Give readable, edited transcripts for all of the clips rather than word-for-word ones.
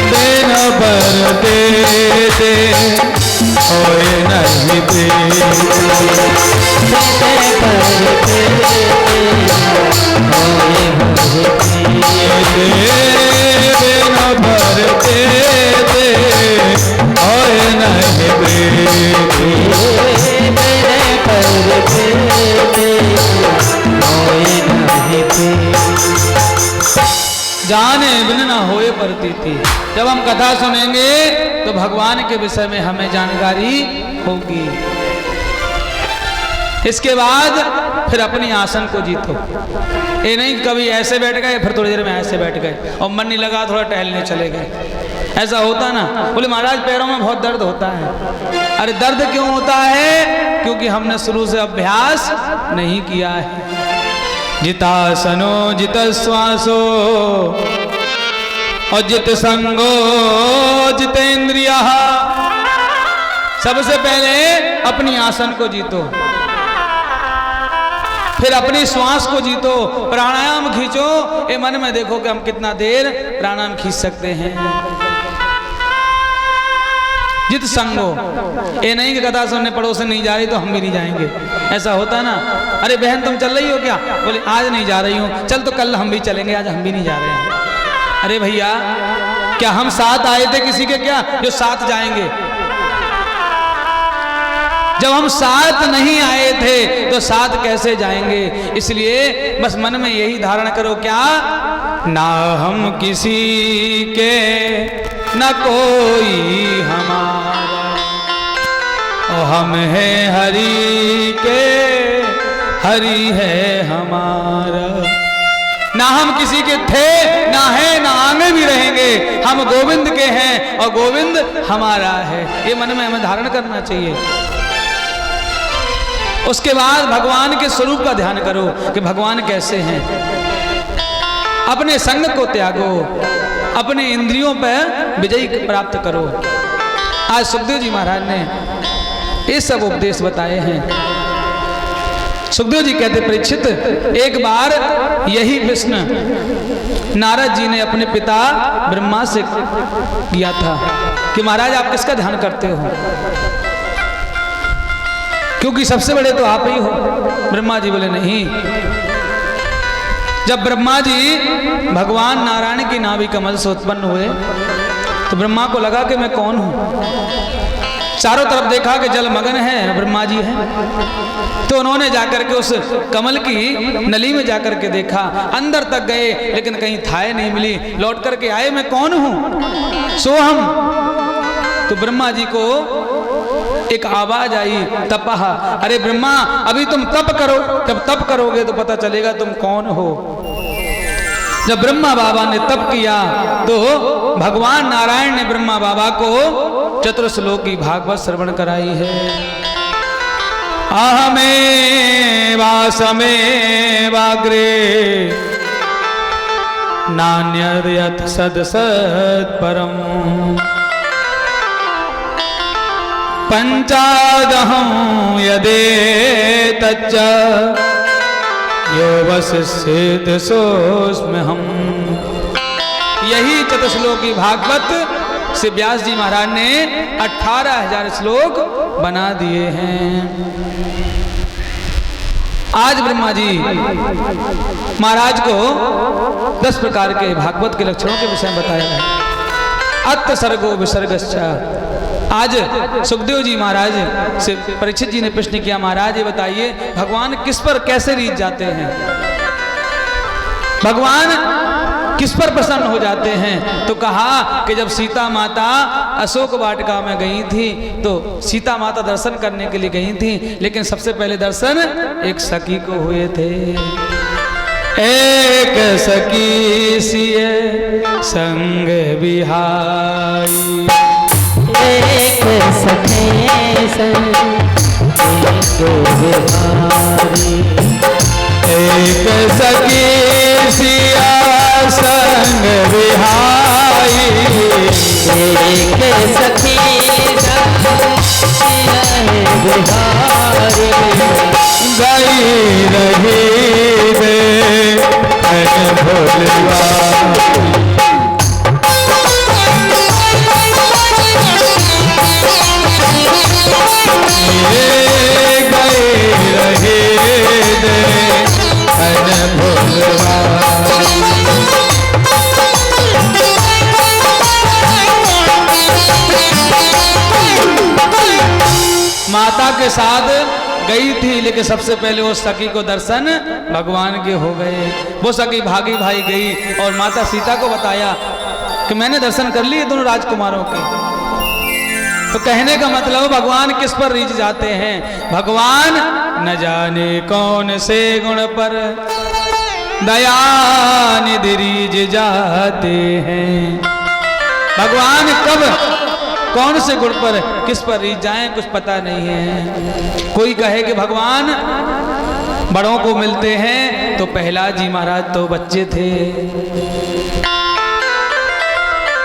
दिन भर देते होए नहीं जाने बिन न होए प्रतीति। जब हम कथा सुनेंगे तो भगवान के विषय में हमें जानकारी होगी। इसके बाद फिर अपनी आसन को जीतो। ये नहीं कभी ऐसे बैठ गए फिर थोड़ी देर में ऐसे बैठ गए और मन नहीं लगा थोड़ा टहलने चले गए। ऐसा होता ना, बोले महाराज पैरों में बहुत दर्द होता है। अरे दर्द क्यों होता है? क्योंकि हमने शुरू से अभ्यास नहीं किया है। जितासनो जित श्वासो और जित संगो जितेंद्रिया। सबसे पहले अपनी आसन को जीतो, फिर अपनी श्वास को जीतो, प्राणायाम खींचो। ये मन में देखो कि हम कितना देर प्राणायाम खींच सकते हैं। जित संगो, ये नहीं कि कथा सुनने पड़ोस नहीं जा रही तो हम भी नहीं जाएंगे। ऐसा होता ना, अरे बहन तुम चल रही हो क्या? बोले आज नहीं जा रही हूँ। चल तो कल हम भी चलेंगे, आज हम भी नहीं जा रहे हैं। अरे भैया क्या हम साथ आए थे किसी के क्या जो साथ जाएंगे? जब हम साथ नहीं आए थे तो साथ कैसे जाएंगे? इसलिए बस मन में यही धारण करो, क्या ना हम किसी के न कोई हमारा, और हम है हरि के, हरि है हमारा। ना हम किसी के थे ना है ना आगे भी रहेंगे, हम गोविंद के हैं और गोविंद हमारा है। ये मन में हमें धारण करना चाहिए। उसके बाद भगवान के स्वरूप का ध्यान करो कि भगवान कैसे हैं। अपने संग को त्यागो, अपने इंद्रियों पर विजय प्राप्त करो। आज सुखदेव जी महाराज ने ये सब उपदेश बताए हैं। सुखदेव जी कहते, परीक्षित एक बार यही प्रश्न नारद जी ने अपने पिता ब्रह्मा से किया था कि महाराज आप किसका ध्यान करते हो? क्योंकि सबसे बड़े तो आप ही हो। ब्रह्मा जी बोले नहीं। जब ब्रह्मा जी भगवान नारायण की नाभि कमल से उत्पन्न हुए तो ब्रह्मा को लगा कि मैं कौन हूं। चारों तरफ देखा कि जल मगन है, ब्रह्मा जी हैं। तो उन्होंने जाकर के उस कमल की नली में जाकर के देखा, अंदर तक गए लेकिन कहीं थाए नहीं मिली। लौट करके आए, मैं कौन हूं? सोहम। तो ब्रह्मा जी को एक आवाज आई, तपह। अरे ब्रह्मा अभी तुम तप करो, जब तप करोगे तो पता चलेगा तुम कौन हो। जब ब्रह्मा बाबा ने तप किया तो भगवान नारायण ने ब्रह्मा बाबा को चतुर्श्लोकी भागवत श्रवण कराई है। अहमे वासमे वाग्रे नान्यर्यथ सद सद परम पंचादहं यदे तच्च यो वसिष्ठेत सोऽस्मि हम। यही चतुश्लोकी भागवत से व्यास जी महाराज ने 18,000 श्लोक बना दिए हैं। आज ब्रह्मा जी महाराज को 10 प्रकार के भागवत के लक्षणों के विषय में बताया है। अत्त सर्गो विसर्गश्च। आज सुखदेव जी महाराज से परीक्षित जी ने प्रश्न किया, महाराज ये बताइए भगवान किस पर कैसे रीझ जाते हैं? भगवान किस पर प्रसन्न हो जाते हैं? तो कहा कि जब सीता माता अशोक वाटिका में गई थी तो सीता माता दर्शन करने के लिए गई थी, लेकिन सबसे पहले दर्शन एक सखी को हुए थे। एक सखी सिए संग बिहाई, एक सखे संग बिहारी। एक सखी सिया संग बिहाई, एक सखी बिहारी। गई रही वे भोलवा के साथ गई थी, लेकिन सबसे पहले वो सखी को दर्शन भगवान के हो गए। वो सखी भागी भाई गई और माता सीता को बताया कि मैंने दर्शन कर लिए दोनों राजकुमारों के। तो कहने का मतलब भगवान किस पर रीझ जाते हैं? भगवान न जाने कौन से गुण पर दया निधि रीझ जाते हैं। भगवान कब कौन से गुण पर किस पर रीझ जाएं कुछ पता नहीं है। कोई कहे कि भगवान बड़ों को मिलते हैं, तो प्रहलाद जी महाराज तो बच्चे थे।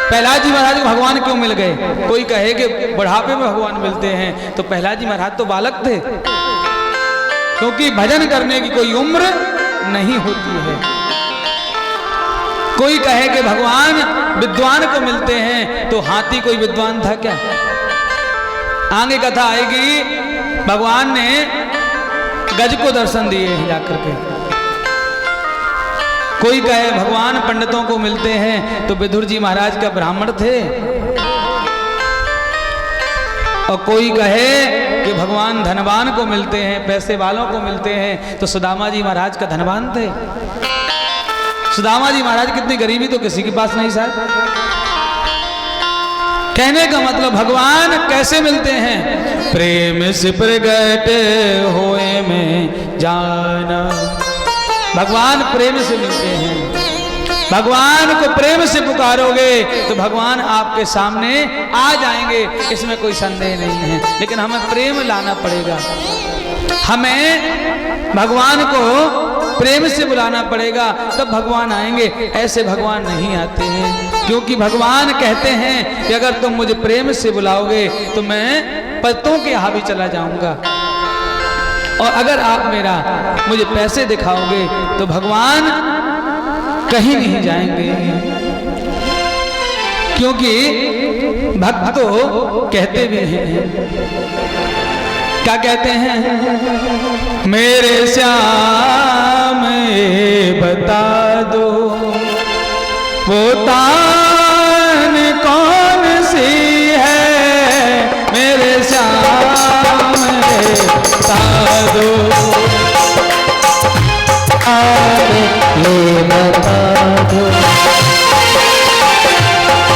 प्रहलाद जी महाराज को भगवान क्यों मिल गए? कोई कहे कि बुढ़ापे में भगवान मिलते हैं, तो प्रहलाद जी महाराज तो बालक थे, क्योंकि भजन करने की कोई उम्र नहीं होती है। कोई कहे कि भगवान विद्वान को मिलते हैं, तो हाथी कोई विद्वान था क्या? आगे कथा आएगी, भगवान ने गज को दर्शन दिए जाकर के। कोई कहे भगवान पंडितों को मिलते हैं, तो विदुर जी महाराज का ब्राह्मण थे। और कोई कहे कि भगवान धनवान को मिलते हैं, पैसे वालों को मिलते हैं, तो सुदामा जी महाराज का धनवान थे। सुदामा जी महाराज कितनी गरीबी तो किसी के पास नहीं शायद। कहने का मतलब भगवान कैसे मिलते हैं? प्रेम से प्रगट होए में जाना। भगवान प्रेम से मिलते हैं। भगवान को प्रेम से पुकारोगे तो भगवान आपके सामने आ जाएंगे, इसमें कोई संदेह नहीं है। लेकिन हमें प्रेम लाना पड़ेगा, हमें भगवान को प्रेम से बुलाना पड़ेगा, तब भगवान आएंगे। ऐसे भगवान नहीं आते हैं, क्योंकि भगवान कहते हैं कि अगर तुम मुझे प्रेम से बुलाओगे तो मैं पत्तों के यहाँ भी चला जाऊंगा, और अगर आप मुझे पैसे दिखाओगे तो भगवान कहीं नहीं जाएंगे। क्योंकि भक्त तो कहते भी हैं, क्या कहते हैं? मेरे श्याम ये बता दो वो तान कौन सी है, मेरे श्याम ये बता दो, ये बता दो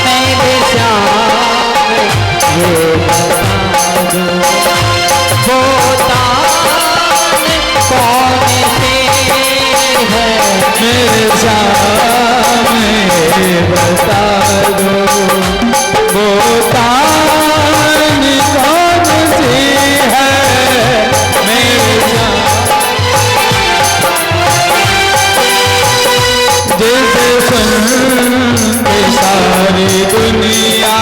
मेरे श्याम ये बता दो वो तान कौन से है, मेरे श्याम ये बता दो वो तान कौन सी है, मेरे श्याम जिसे सुनते सारी दुनिया,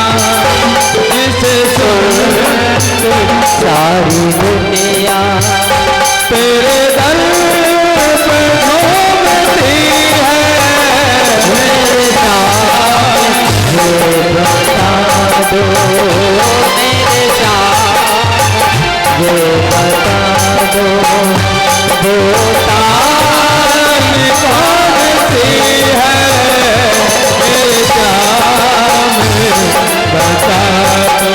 जिसे सुनते सारी दुनिया तेरे दर पे झूमती है, मेरे श्याम ये बता दो, मेरे श्याम ये बता दो वो तान कौन सी है, मेरे श्याम बता दो।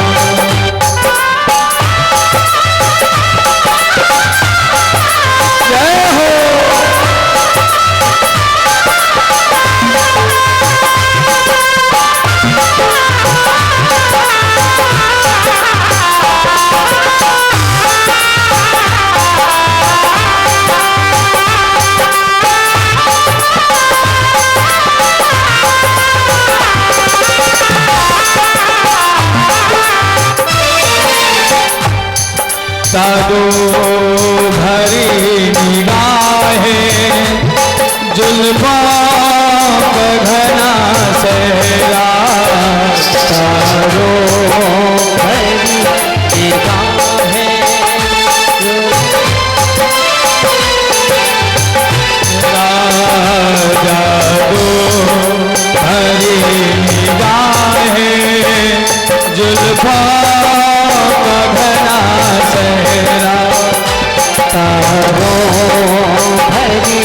जय हो। साधो भरी निगाहें जुल्फों का घना सहरा, साधो भरी निगाहें जादू भरी निगाहें जुल्फों का घना सहरा, तारों भरी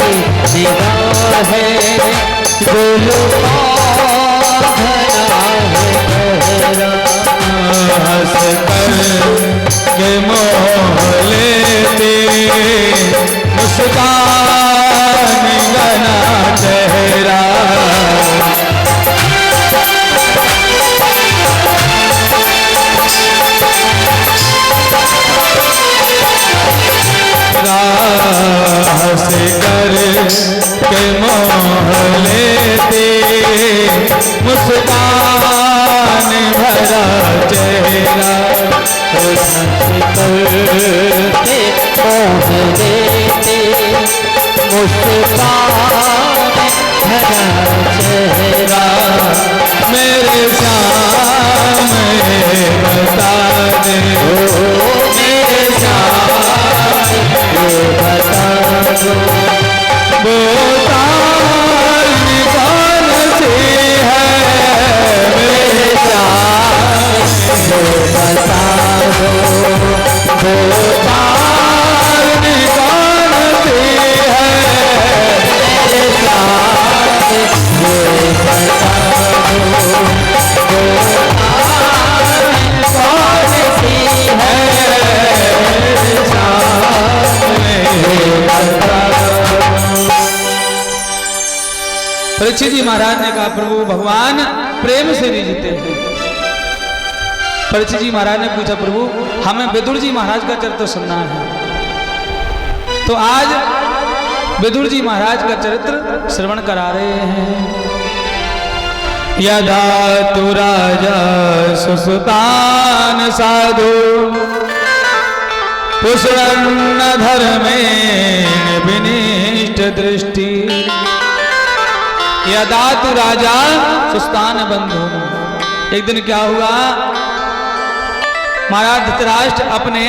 निगाहें जुल्फों घना है गहरा, हंस कर के मोह लेते मुस्कान घना चेहरा हंस कर के मोह लेते मुस्कान भरा चेहरा हंस कर के मोह लेते मुस्कान भरा चेहरा मेरे सामने बता दे मेरे सामने बता दो वो तार कौन सी है मेरे सामने बता दो वो तार कौन सी है मेरे सामने बता दो वो कौन सी है परीक्षित जी महाराज ने कहा प्रभु भगवान प्रेम से रिझते हैं। परीक्षित जी महाराज ने पूछा प्रभु हमें विदुर जी महाराज का चरित्र सुनना है। तो आज विदुर जी महाराज का चरित्र श्रवण करा रहे हैं। यदा तु राजा सुसुतान साधु पुष्पन्न धर्मेण विनिष्ट दृष्टि यदा तु राजा सुस्तान बंधु। एक दिन क्या हुआ महाराज धृतराष्ट्र अपने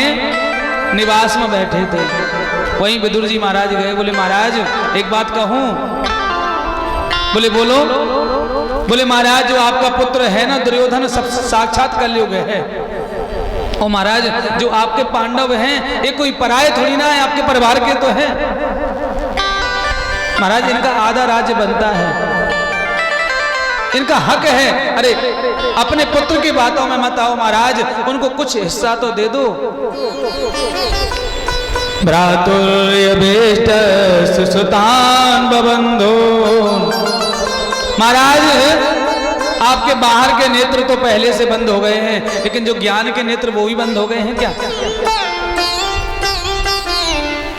निवास में बैठे थे। वहीं विदुर जी महाराज गए। बोले महाराज एक बात कहूं। बोले बोलो। बोले महाराज जो आपका पुत्र है ना दुर्योधन सब साक्षात कलयुग है। और महाराज जो आपके पांडव हैं ये कोई पराये थोड़ी ना है आपके परिवार के तो हैं। महाराज इनका आधा राज्य बनता है इनका हक है। अरे अपने पुत्र की बातों में मत आओ महाराज उनको कुछ हिस्सा तो दे दो। भ्रातुर्यभीष्ट सुसुतान बबंधो। महाराज आपके बाहर के नेत्र तो पहले से बंद हो गए हैं लेकिन जो ज्ञान के नेत्र वो भी बंद हो गए हैं क्या।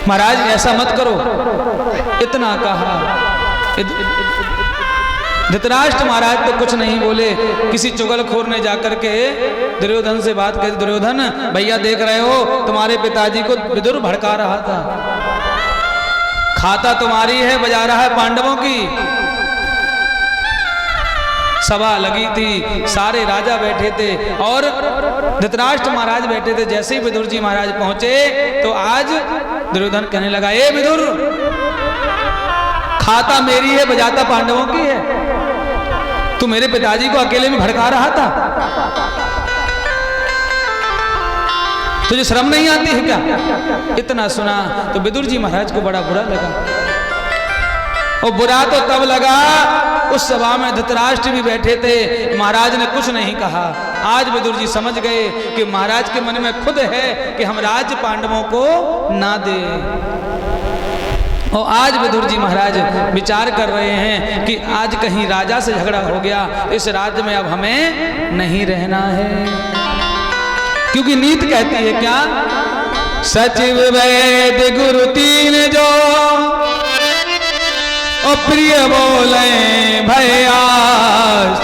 महाराज ऐसा मत करो। इतना कहा धृतराष्ट्र महाराज तो कुछ नहीं बोले। किसी चुगलखोर ने जाकर के दुर्योधन से बात कही। दुर्योधन भैया देख रहे हो तुम्हारे पिताजी को विदुर भड़का रहा था। खाता तुम्हारी है बजा रहा है पांडवों की। सभा लगी थी सारे राजा बैठे थे और धृतराष्ट्र महाराज बैठे थे। जैसे ही विदुर जी महाराज पहुंचे तो आज दुर्योधन कहने लगा ए विदुर खाता मेरी है बजाता पांडवों की है। तू मेरे पिताजी को अकेले में भड़का रहा था। तुझे शर्म नहीं आती है क्या। इतना सुना तो विदुर जी महाराज को बड़ा बुरा लगा। और बुरा तो तब लगा उस सभा में धृतराष्ट्र भी बैठे थे। महाराज ने कुछ नहीं कहा। आज विदुर जी समझ गए कि महाराज के मन में खुद है कि हम राज्य पांडवों को ना दे। और आज विदुर जी महाराज विचार कर रहे हैं कि आज कहीं राजा से झगड़ा हो गया इस राज्य में अब हमें नहीं रहना है। क्योंकि नीति कहती है क्या सचिव वैद्य गुरु तीन जो और प्रिय बोले भयास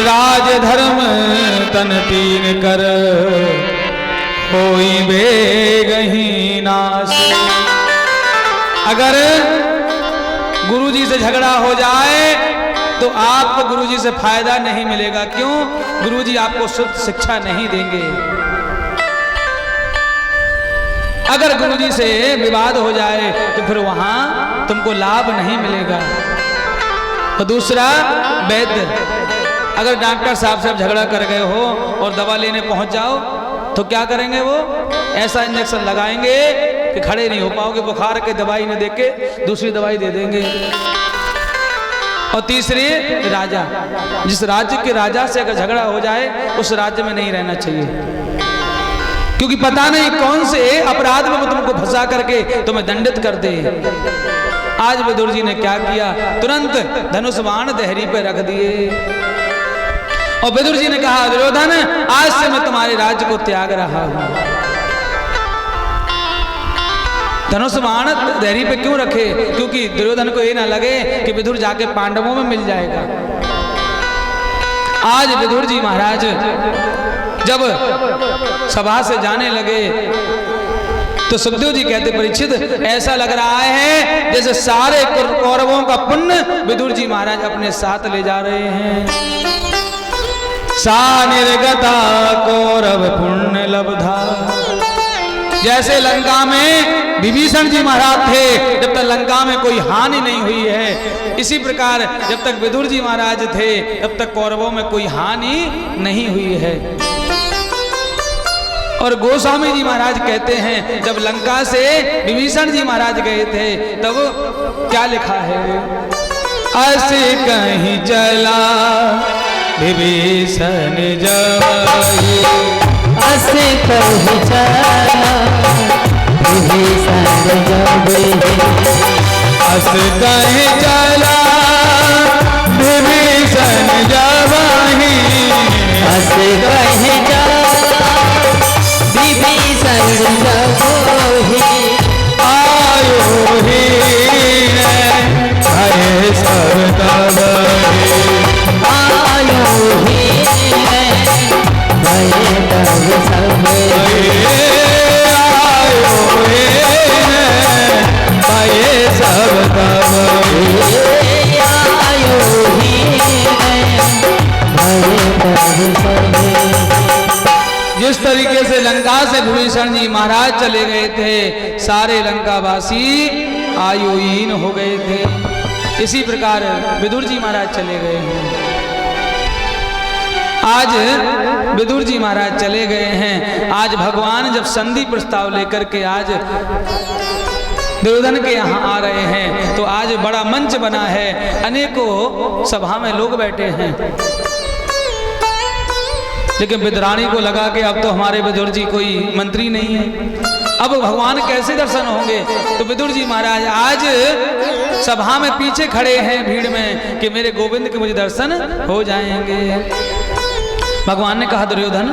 राज धर्म तन तीन कर होई बेगही नाश। अगर गुरुजी से झगड़ा हो जाए तो आपको गुरुजी से फायदा नहीं मिलेगा। क्यों गुरुजी आपको शुद्ध शिक्षा नहीं देंगे। अगर गुरुजी से विवाद हो जाए तो फिर वहां तुमको लाभ नहीं मिलेगा। और दूसरा वैद्य अगर डॉक्टर साहब से झगड़ा कर गए हो और दवा लेने पहुंच जाओ तो क्या करेंगे वो ऐसा इंजेक्शन लगाएंगे कि खड़े नहीं हो पाओगे। बुखार की दवाई न देके दूसरी दवाई दे देंगे। और तीसरे राजा, जिस राज्य के राजा से अगर झगड़ा हो जाए उस राज्य में नहीं रहना चाहिए, क्योंकि पता नहीं कौन से अपराध में वो तुमको फंसा करके तुम्हें दंडित कर दे। आज विदुर जी ने क्या किया, तुरंत धनुष बाण देहरी पे रख दिए और विदुर जी ने कहा, दुर्योधन आज से मैं तुम्हारे राज्य को त्याग रहा हूं। धनुष बाण देहरी पे क्यों रखे, क्योंकि दुर्योधन को ये ना लगे कि विदुर जाके पांडवों में मिल जाएगा। आज विदुर जी महाराज जब सभा से जाने लगे तो सुखदेव जी कहते, परीक्षित ऐसा लग रहा है जैसे सारे कौरवों का पुण्य विदुर जी महाराज अपने साथ ले जा रहे हैं। सा निर्गता कौरव पुण्य लब्धा, जैसे लंका में विभीषण जी महाराज थे जब तक लंका में कोई हानि नहीं हुई है, इसी प्रकार जब तक विदुर जी महाराज थे तब तक कौरवों में कोई हानि नहीं हुई है। और गोस्वामी जी महाराज कहते हैं जब लंका से विभीषण जी महाराज गए थे तब क्या लिखा है, ऐसे कहीं चला विभीषण जाई, ऐसे कहीं चला विभीषण जाई, ऐसे कहीं चला विभीषण जाई, ऐसे कहीं चला विभीषण जाई, आयो ही भय सब तब आयो ही भय तब सब, आयो भय सब तब, आयो ही भय तब सब। जिस तरीके से लंका से विभीषण जी महाराज चले गए थे सारे लंकावासी आयुहीन हो गए थे, इसी प्रकार विदुर जी महाराज चले गए हैं। आज विदुर जी महाराज चले गए हैं। आज भगवान जब संधि प्रस्ताव लेकर के आज दुर्योधन के यहाँ आ रहे हैं तो आज बड़ा मंच बना है, अनेकों सभा में लोग बैठे हैं, लेकिन विदुरानी को लगा कि अब तो हमारे विदुर जी कोई मंत्री नहीं है, अब भगवान कैसे दर्शन होंगे। तो विदुर जी महाराज आज सभा में पीछे खड़े हैं भीड़ में कि मेरे गोविंद के मुझे दर्शन हो जाएंगे। भगवान ने कहा, दुर्योधन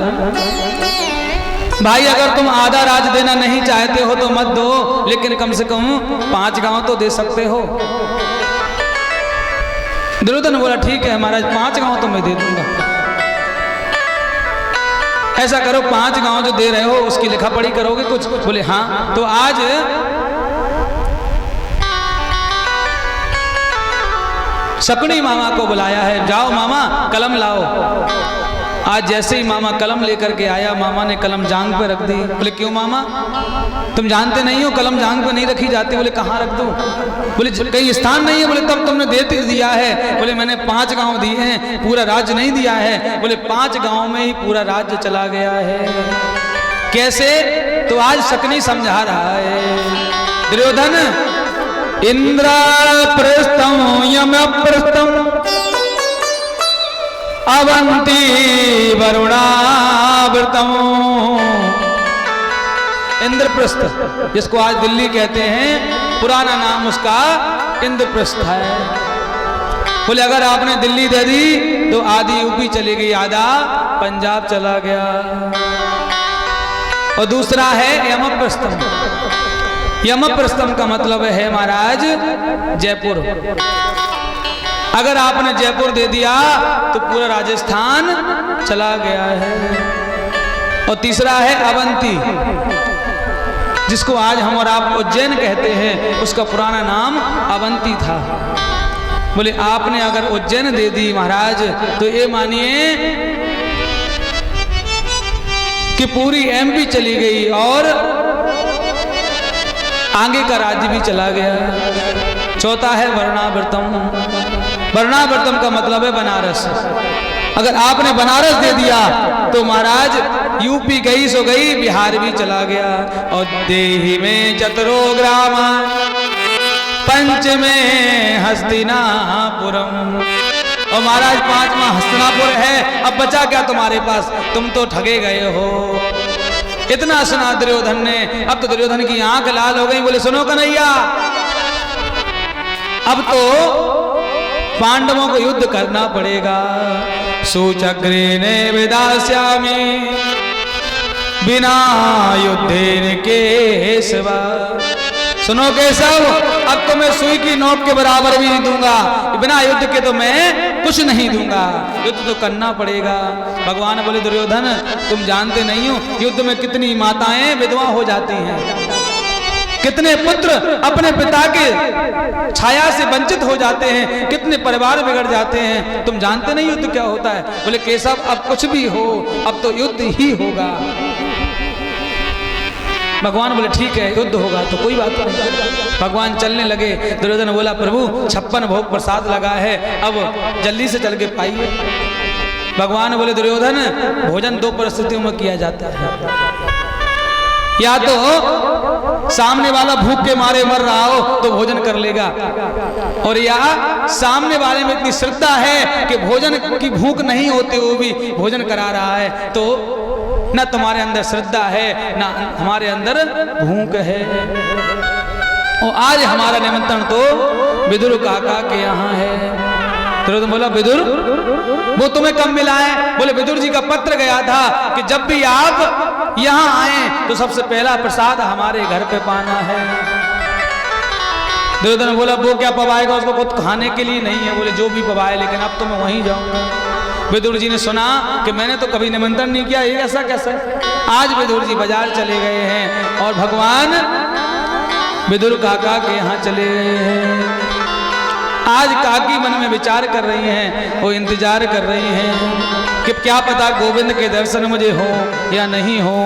भाई अगर तुम आधा राज देना नहीं चाहते हो तो मत दो, लेकिन कम से कम 5 गांव तो दे सकते हो। दुर्योधन बोला, ठीक है महाराज 5 गांव तो मैं दे दूंगा। ऐसा करो 5 गांव जो दे रहे हो उसकी लिखा पढ़ी करोगे कुछ? बोले हाँ। तो आज शकुनी मामा को बुलाया है, जाओ मामा कलम लाओ। आज जैसे ही मामा कलम लेकर के आया, मामा ने कलम जांग पे रख दी। बोले क्यों मामा, तुम जानते नहीं हो कलम जांग पे नहीं रखी जाती? बोले कहाँ रख दूं? बोले कहीं स्थान नहीं है। बोले तब तुमने देते दिया है। बोले मैंने 5 गांव दिए हैं, पूरा राज्य नहीं दिया है। बोले 5 गांव में ही पूरा राज्य चला गया है। कैसे? तो आज शकुनी समझा रहा है, दुर्योधन इंद्रप्रस्थम यमप्रस्थम अवंती वरुणावृतम। इंद्रप्रस्थ जिसको आज दिल्ली कहते हैं, पुराना नाम उसका इंद्रप्रस्थ है। बोले अगर आपने दिल्ली दे दी तो आधी यूपी चली गई, आधा पंजाब चला गया। और दूसरा है यमप्रस्थम। यमप्रस्थम का मतलब है महाराज जयपुर। अगर आपने जयपुर दे दिया तो पूरा राजस्थान चला गया है। और तीसरा है अवंती, जिसको आज हम और आप उज्जैन कहते हैं, उसका पुराना नाम अवंती था। बोले आपने अगर उज्जैन दे दी महाराज तो ये मानिए कि पूरी एमपी चली गई और आगे का राज्य भी चला गया। चौथा है वर्णावृतम। वर्णावृतम का मतलब है बनारस। अगर आपने बनारस दे दिया तो महाराज यूपी गई सो गई, बिहार भी चला गया। और देहि में चतुरो ग्राम पंचमे हस्तिनापुरम। और महाराज पांचवा हस्तिनापुर है, अब बचा क्या तुम्हारे पास, तुम तो ठगे गए हो। इतना सुना दुर्योधन ने, अब तो दुर्योधन की आंख लाल हो गई, बोले सुनो कन्हैया, अब तो पांडवों को युद्ध करना पड़ेगा। सूचक्रे ने विदास्यामि बिना युद्धेन केशवा। सुनो केशव, अब तो मैं सुई की नोक के बराबर भी नहीं दूंगा, बिना युद्ध के तो मैं कुछ नहीं दूंगा, युद्ध तो करना पड़ेगा। भगवान बोले दुर्योधन तुम जानते नहीं हो युद्ध में कितनी माताएं विधवा हो जाती हैं, कितने पुत्र अपने पिता के छाया से वंचित हो जाते हैं, कितने परिवार बिगड़ जाते हैं, तुम जानते नहीं युद्ध क्या होता है। बोले केशव अब कुछ भी हो, अब तो युद्ध ही होगा। भगवान बोले ठीक है युद्ध होगा तो कोई बात नहीं। भगवान चलने लगे, दुर्योधन बोला प्रभु 56 भोग प्रसाद लगा है, अब जल्दी से चल के पाइए। भगवान बोले दुर्योधन भोजन दो परिस्थितियों में किया जाता है, या तो सामने वाला भूख के मारे मर रहा हो तो भोजन कर लेगा, और या सामने वाले में इतनी श्रद्धा है कि भोजन की भूख नहीं होते हुए भी भोजन करा रहा है, तो न तुम्हारे अंदर श्रद्धा है न हमारे अंदर भूख है। और आज हमारा निमंत्रण तो विदुर काका के यहाँ है। दुर्योधन बोला विदुर वो तुम्हें कब मिला है? बोले विदुर जी का पत्र गया था कि जब भी आप यहाँ आए तो सबसे पहला प्रसाद हमारे घर पे पाना है। दुर्योधन बोला वो क्या पवाएगा, उसको खुद खाने के लिए नहीं है। बोले जो भी पवाए, लेकिन अब तो मैं वहीं जाऊंगा। विदुर जी ने सुना कि मैंने तो कभी निमंत्रण नहीं किया, ये ऐसा कैसा? आज विदुर जी बाजार चले गए हैं और भगवान विदुर काका के यहाँ चले गए हैं। आज काकी मन में विचार कर रही हैं, वो इंतजार कर रही हैं कि क्या पता गोविंद के दर्शन मुझे हो या नहीं हो।